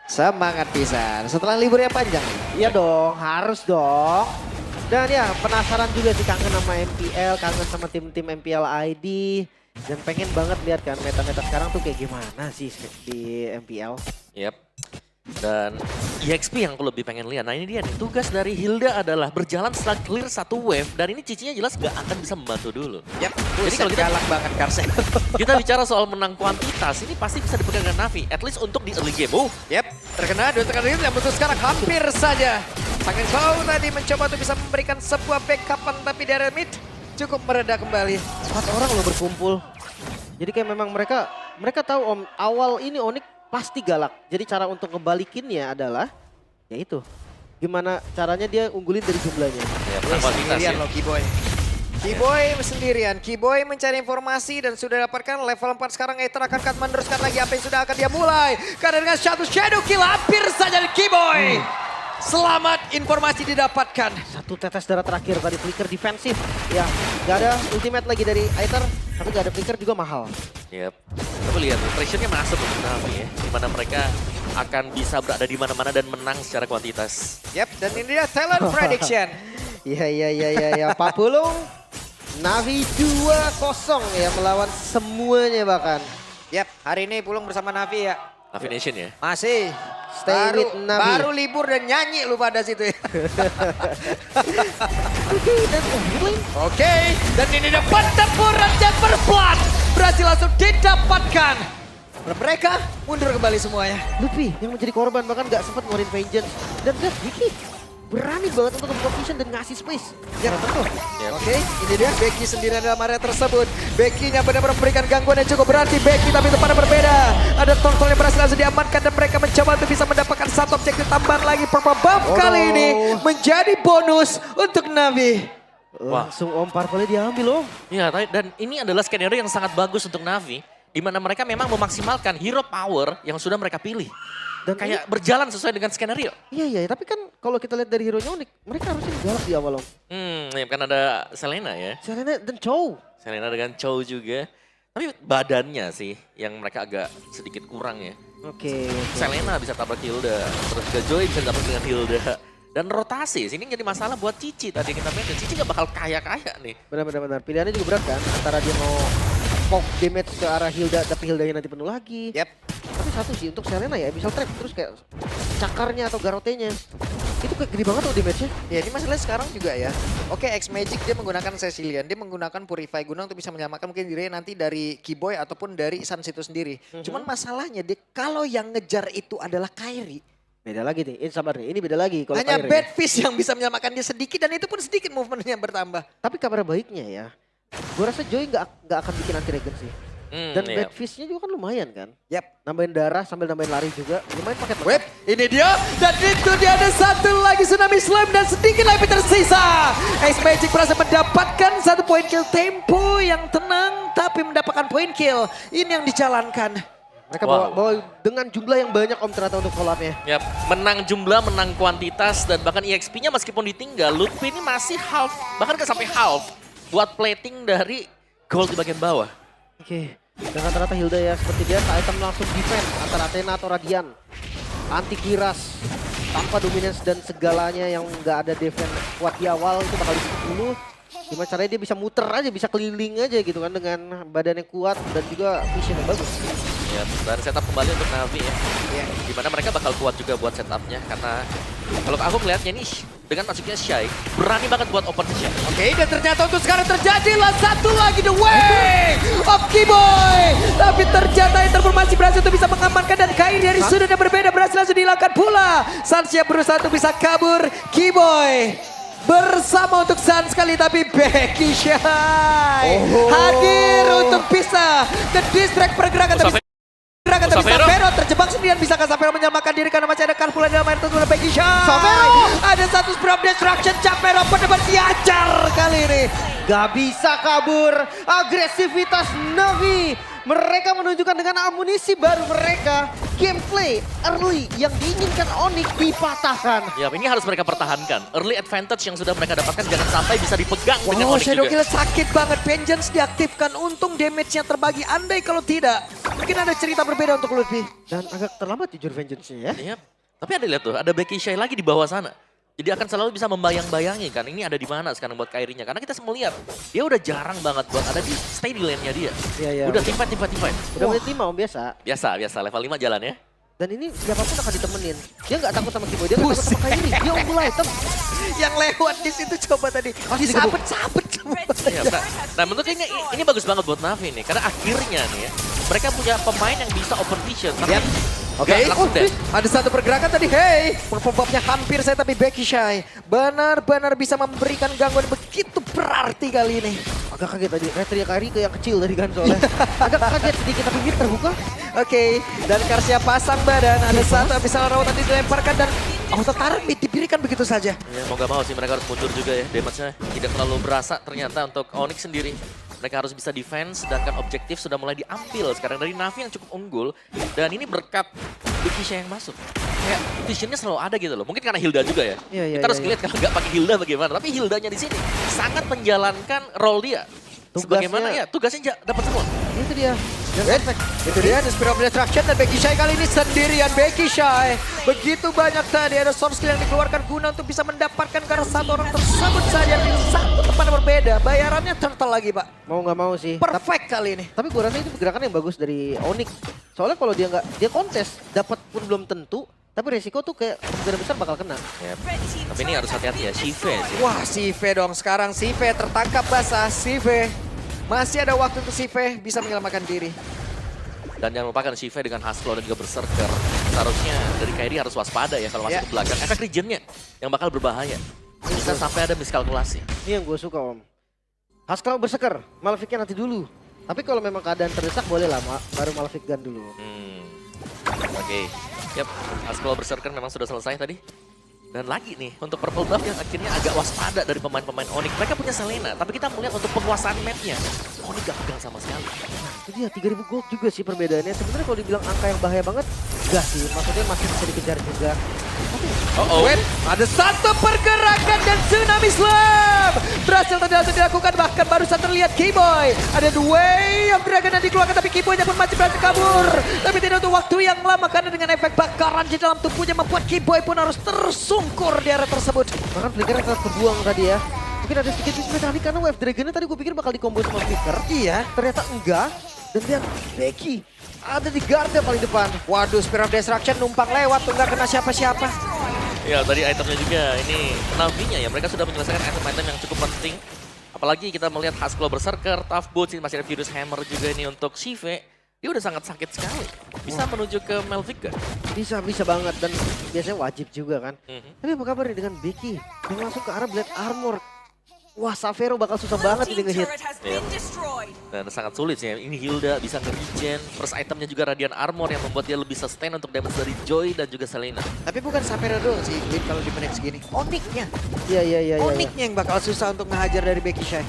Semangat pisan. Setelah libur yang panjang. Iya dong, harus dong. Dan ya penasaran juga sih, kangen sama MPL, kangen sama tim-tim MPL ID. Dan pengen banget lihat kan meta-meta sekarang tuh kayak gimana sih di MPL. Yap. Dan EXP yang aku lebih pengen lihat. Nah ini dia nih, tugas dari Hilda adalah berjalan setelah clear satu wave. Dan ini cicinya jelas gak akan bisa membantu dulu. Yap. Jadi kalau kita galak banget Karsen. Kita bicara soal menang kuantitas, ini pasti bisa dipegang dengan Navi. At least untuk di early game. Yap, terkena dua tekan yang muncul sekarang hampir saja. Sangat jauh tadi mencoba untuk bisa memberikan sebuah backupan, tapi dari mid cukup mereda kembali. 4 orang loh berkumpul. Jadi kayak memang mereka tahu om, awal ini Onyx pasti galak. Jadi cara untuk ngebalikinnya adalah ya itu. Gimana caranya dia unggulin dari jumlahnya. Ya, menang kuantitas Sendirian ya. loh Kiboy. Kiboy sendirian, Kiboy mencari informasi dan sudah dapatkan level 4 sekarang. Aether akan meneruskan lagi apa yang sudah akan dia mulai. Karena dengan satu shadow kill hampir saja dari Kiboy. Selamat, informasi didapatkan. Satu tetes darah terakhir tadi, flicker defensif. Ya, gak ada ultimate lagi dari Aether, tapi gak ada flicker juga mahal. Yap. Tapi lihat, pressure-nya masuk untuk Navi ya. Dimana mereka akan bisa berada di mana-mana dan menang secara kuantitas. Yap, dan ini dia talent prediction. Iya. Pak Pulung, Navi 2-0 ya melawan semuanya bahkan. Yap, hari ini Pulung bersama Navi ya. Navi Nation ya. Masih. Stay with Navi. Baru libur dan nyanyi lu pada situ ya. Oke, dan ini ada pertempuran yang berplat. Berhasil langsung didapatkan. Dan mereka mundur kembali semuanya. Luffy yang menjadi korban bahkan gak sempat ngeluarin vengeance. Dan lihat Vicky berani banget untuk membuka vision dan ngasih space. Ya, tentu. Yep. Oke, ini dia Becky sendirian dalam area tersebut. Becky-nya benar-benar memberikan gangguan yang cukup berarti. Becky tapi itu pada berbeda. Ada Tortol yang berhasil langsung diamankan dan mereka mencoba untuk bisa mendapatkan satu objektif tambahan lagi. Purple Buff kali ini menjadi bonus untuk Navi. Langsung Om Purple-nya diambil loh. Iya, dan ini adalah skenario yang sangat bagus untuk Navi. Di mana mereka memang memaksimalkan hero power yang sudah mereka pilih. Dan Kayak berjalan sesuai dengan skenario. Iya, tapi kan kalau kita lihat dari hero-nya Onyx, mereka harusnya galak di awal Om. Ya kan ada Selena ya. Selena dan Chow. Selena dengan Chow juga. Tapi badannya sih yang mereka agak sedikit kurang ya. Oke. Selena bisa tabrak Hilda, terus juga Joy bisa tabrak dengan Hilda. Dan rotasi, sini jadi masalah buat Cici tadi kita main. Cici gak bakal kaya-kaya nih. Benar. Pilihannya juga berat kan, antara dia mau poke damage ke arah Hilda, tapi Hildanya nanti penuh lagi. Yap. Tapi satu sih untuk Selena ya, bisa trap terus kayak cakarnya atau garotenya. Itu kayak gede banget tuh damage-nya. Ya ini masalahnya sekarang juga ya. Oke, X Magic dia menggunakan Cecilian, dia menggunakan Purify Guna untuk bisa menyelamatkan mungkin dirinya nanti dari Kiboy ataupun dari Sans itu sendiri. Cuman masalahnya dia kalau yang ngejar itu adalah Kairi. Beda lagi nih, ini sabar nih, ini beda lagi. Kalau Hanya Kairi ya. Bad Fish yang bisa menyelamatkan dia sedikit dan itu pun sedikit movementnya bertambah. Tapi kabar baiknya ya, gue rasa Joy nggak akan bikin anti-regen sih. Dan Iya. Bad Fish-nya juga kan lumayan kan. Yap. Nambahin darah sambil nambahin lari juga, lumayan paket Web, ini dia. Dan itu dia ada satu lagi Tsunami Slam dan sedikit lagi tersisa. X Magic berhasil mendapatkan satu poin kill, tempo yang tenang tapi mendapatkan poin kill. Ini yang dijalankan. Mereka bawa dengan jumlah yang banyak Om ternyata untuk follow up-nya. Yap, menang jumlah, menang kuantitas, dan bahkan EXP-nya meskipun ditinggal, Lutfi ini masih half, bahkan nggak sampai half, buat plating dari gold di bagian bawah. Oke, dengan ternyata Hilda ya seperti dia, item langsung defense antara Athena atau Radian. Anti Kiras, tanpa dominance dan segalanya yang nggak ada defense kuat di awal itu bakal di 10. Gimana caranya dia bisa muter aja, bisa keliling aja gitu kan dengan badan yang kuat dan juga vision yang bagus. Ya, dan setup kembali untuk Navi ya. Ya. Dimana mereka bakal kuat juga buat setupnya, karena kalau aku melihatnya nih, dengan masuknya Shy, berani banget buat open shot. Oke, dan ternyata untuk sekarang terjadilah satu lagi the way of Kiboy. Tapi ternyata Interformasi berhasil untuk bisa mengamankan dan Kairi dari sudut yang berbeda berhasil langsung dihilangkan pula. Sansia berusaha untuk bisa kabur. Kiboy bersama untuk Sans sekali tapi Becky Shy hadir untuk bisa ke-distract pergerakan. Tapi Savero terjebak sendirian, bisakah Savero menyelamatkan diri karena masih ada Carful dalam air tersebut. Becky Shy. Ada satu Sprop Destruction, Savero benar-benar diajar kali ini. Gak bisa kabur, agresivitas Navi. Mereka menunjukkan dengan amunisi baru mereka. Gameplay early yang diinginkan Onyx dipatahkan. Ya, ini harus mereka pertahankan. Early advantage yang sudah mereka dapatkan jangan sampai bisa dipegang dengan Wow, Onyx Shadow juga. Kill sakit banget. Vengeance diaktifkan, untung damage-nya terbagi. Andai kalau tidak, Mungkin ada cerita berbeda untuk Lutfi. Dan agak terlambat jujur vengeance-nya ya. Iya. Tapi ada lihat tuh, ada Becky Shay lagi di bawah sana. Jadi akan selalu bisa membayang-bayangi kan ini ada di mana sekarang buat Kyrie-nya. Karena kita semua lihat, dia udah jarang banget buat ada di stay di lane-nya dia. Iya. Udah timpat. Udah menit 5 om biasa. Biasa, level 5 jalan ya. Dan ini siapapun akan ditemenin. Dia nggak takut sama Kiboy, dia nggak takut sama Kyrie. Dia unggul item. Yang lewat di situ coba tadi. Disabet-sabet semua. Iya, nah menurutnya ini bagus banget buat Navi nih. Karena akhirnya nih ya, mereka punya pemain yang bisa open vision. Tapi Yap. Oke, langsung dead. ada satu pergerakan tadi. Hey, performanya hampir saya tapi Becky Shy benar-benar bisa memberikan gangguan begitu berarti kali ini. Agak kaget tadi, retri Kyrie ke yang kecil tadi kan soalnya. Agak kaget sedikit tapi mir terbuka. Oke, dan Karsia pasang badan. Ada satu yang bisa rawatan dilemparkan dan auto tarik diberikan begitu saja. Ya, mau gak mau sih mereka harus mundur juga ya. Damage-nya tidak terlalu berasa ternyata untuk Onyx sendiri. Mereka harus bisa defense, sedangkan objektif sudah mulai diambil sekarang dari Navi yang cukup unggul. Dan ini berkat Becky Shay yang masuk. Kayak visionnya selalu ada gitu loh. Mungkin karena Hilda juga ya. Iya, Kita harus lihat kalau nggak pakai Hilda bagaimana. Tapi Hildanya di sini sangat menjalankan role dia. Sebagaimana ya tugasnya dapat semua. Itu dia. Dan perfect. Itu dia, The Spirit of Destruction dan Becky Shy kali ini sendirian. Becky Shy begitu banyak tadi ada source skill yang dikeluarkan guna untuk bisa mendapatkan karena satu orang tersebut saja di satu tempat yang berbeda. Bayarannya turtle lagi Pak. Mau nggak mau sih. Perfect kali ini. Tapi gue rasa itu gerakan yang bagus dari Onyx. Soalnya kalau dia kontes, dapat pun belum tentu. Tapi resiko tuh kayak kemungkinan besar bakal kena. Ya. Tapi ini harus hati-hati ya, Shive sih. Wah, Sive dong. Sekarang Sive tertangkap basah. Sive. Masih ada waktu untuk Sive bisa menyelamatkan diri. Dan jangan lupakan Shive dengan Husklaw dan juga Berserker. Seharusnya dari Kyrie harus waspada ya kalau masuk ke belakang. Efek regionnya yang bakal berbahaya. Bisa sampai ada miskalkulasi. Ini yang gue suka om. Husklaw berseker, Maleficnya nanti dulu. Tapi kalau memang keadaan terdesak boleh lah, baru Malefic Gun dulu. Oke. Yap, Husklaw Berserker memang sudah selesai tadi. Dan lagi nih, untuk Purple Buff yang akhirnya agak waspada dari pemain-pemain Onyx. Mereka punya Selena, tapi kita melihat untuk penguasaan mapnya. Onyx gak pegang sama sekali. Itu dia 3000 gold juga sih perbedaannya. Sebenarnya kalau dibilang angka yang bahaya banget, enggak sih. Maksudnya masih bisa dikejar juga. Tapi Wait, ada satu pergerakan dan Tsunami Slam berhasil dilakukan, bahkan barusan terlihat Kiboy. Ada Way of Dragon yang dikeluarkan tapi Kiboynya pun masih berhasil kabur. Tapi tidak untuk waktu yang lama karena dengan efek bakaran di dalam tubuhnya membuat Kiboy pun harus tersungkur di area tersebut. bahkan flickernya telah terbuang tadi ya. Mungkin ada sedikit mismekanik karena Wave Dragon-nya tadi gue pikir bakal dikombo sama flicker. Iya. Ternyata enggak. Dan lihat Becky ada di garda paling depan. Waduh, Spirit of Destruction numpang lewat tuh nggak kena siapa-siapa. Ya tadi itemnya juga ini Navi-nya ya. Mereka sudah menyelesaikan item-item yang cukup penting. Apalagi kita melihat Husklaw Berserker, Tough Boots, masih ada Furious Hammer juga ini untuk Shive. Dia udah sangat sakit sekali. Bisa menuju ke Malefic Gun. Bisa banget dan biasanya wajib juga kan. Tapi apa kabar nih dengan Becky yang langsung ke arah Blade Armor. Wah, Savero bakal susah banget ini ngehit. Dan sangat sulit sih. Ini Hilda bisa nge-regen. First itemnya juga Radiant Armor yang membuat dia lebih sustain untuk damage dari Joy dan juga Selena. Tapi bukan Sapphire doang sih, Glip, kalau di menit segini. Onyx-nya. Iya. Onyx-nya yang bakal susah untuk ngehajar dari Becky Shy.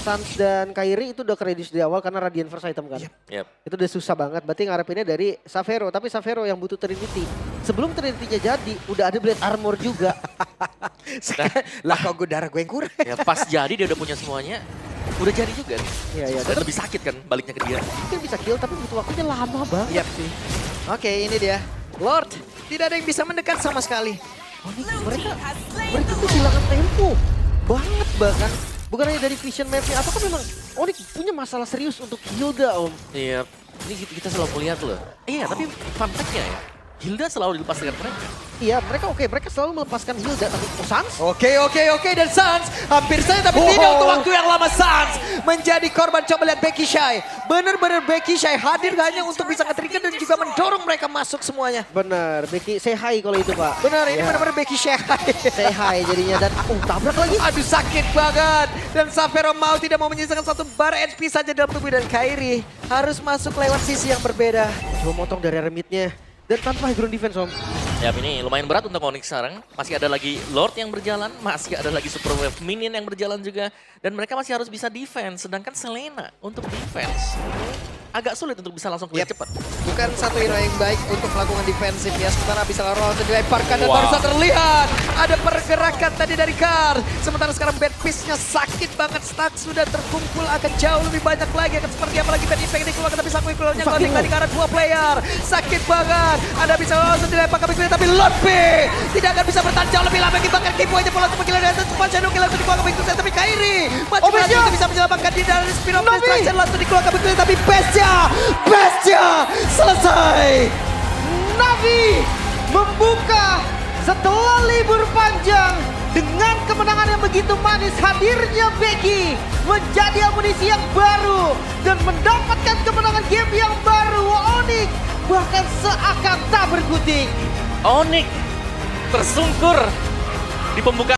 Sans dan Kyrie itu udah kredis di awal karena Radiant first item kan. Yep. Itu udah susah banget, berarti ngarepinnya dari Savero. Tapi Savero yang butuh Trinity. Sebelum Trinity-nya jadi, udah ada Blade Armor juga. Lah kok gue darah gue yang kurang. Ya pas jadi dia udah punya semuanya. Udah jadi juga nih. Iya. Dan lebih sakit kan baliknya ke dia. Mungkin bisa kill tapi butuh waktunya lama banget. Yap sih. Oke, ini dia. Lord, tidak ada yang bisa mendekat sama sekali. Mereka kehilangan tempo. Banget bahkan. Bukan hanya dari vision mapnya, apakah memang Onyx punya masalah serius untuk Hilda om? Iya. Ini kita selalu melihat loh. Iya tapi fun fact-nya ya. Hilda selalu dilepas dengan mereka. Iya, mereka selalu melepaskan Hilda, tapi Sans? Oke, dan Sans hampir saja tapi tidak untuk waktu yang lama. Sans menjadi korban. Coba lihat Becky Shy. Benar-benar Becky Shy hadir hanya untuk bisa nge-trigger dan juga mendorong mereka masuk semuanya. Benar, Becky say hi kalau itu pak. Benar, ini Ya. benar-benar Becky Shy. Say hi jadinya dan tabrak lagi. Aduh sakit banget. Dan Savero mau tidak mau menyisakan satu bar HP saja dalam tubuh dan Kyrie harus masuk lewat sisi yang berbeda. Coba motong dari remitnya. Dan tanpa high ground defense om. Ya ini lumayan berat untuk Onyx sekarang. Masih ada lagi Lord yang berjalan, masih ada lagi Super Wave Minion yang berjalan juga. Dan mereka masih harus bisa defense, sedangkan Selena untuk defense agak sulit untuk bisa langsung clear Yep. cepat. Bukan satu hero yang baik untuk melakukan defensif ya. Sementara bisa langsung dilemparkan dan Wow. baru saja terlihat ada pergerakan tadi dari Kar. Sementara sekarang bad piece-nya sakit banget. Stack sudah terkumpul, akan jauh lebih banyak lagi. Akan seperti apa lagi bad impact dikeluarkan, tapi sang Wikulnya kontek tadi ke arah 2 player. Sakit banget. Anda bisa langsung dilempar ke Wikulnya, tapi Lotpi tidak akan bisa bertahan jauh lebih lama. Bahkan Kipo aja pola untuk menggila dan cepat Shadow Kill langsung dikeluarkan ke Wikulnya, tapi Kairi masih berhasil bisa menyelamatkan diri dari Spin of Destruction. Langsung dikeluarkan ke Wikulnya, tapi Bestia selesai. Navi membuka setelah libur panjang dengan kemenangan yang begitu manis. Hadirnya Becky menjadi amunisi yang baru dan mendapatkan kemenangan game yang baru. Onyx bahkan seakan tak berkutik. Onyx tersungkur di pembukaan.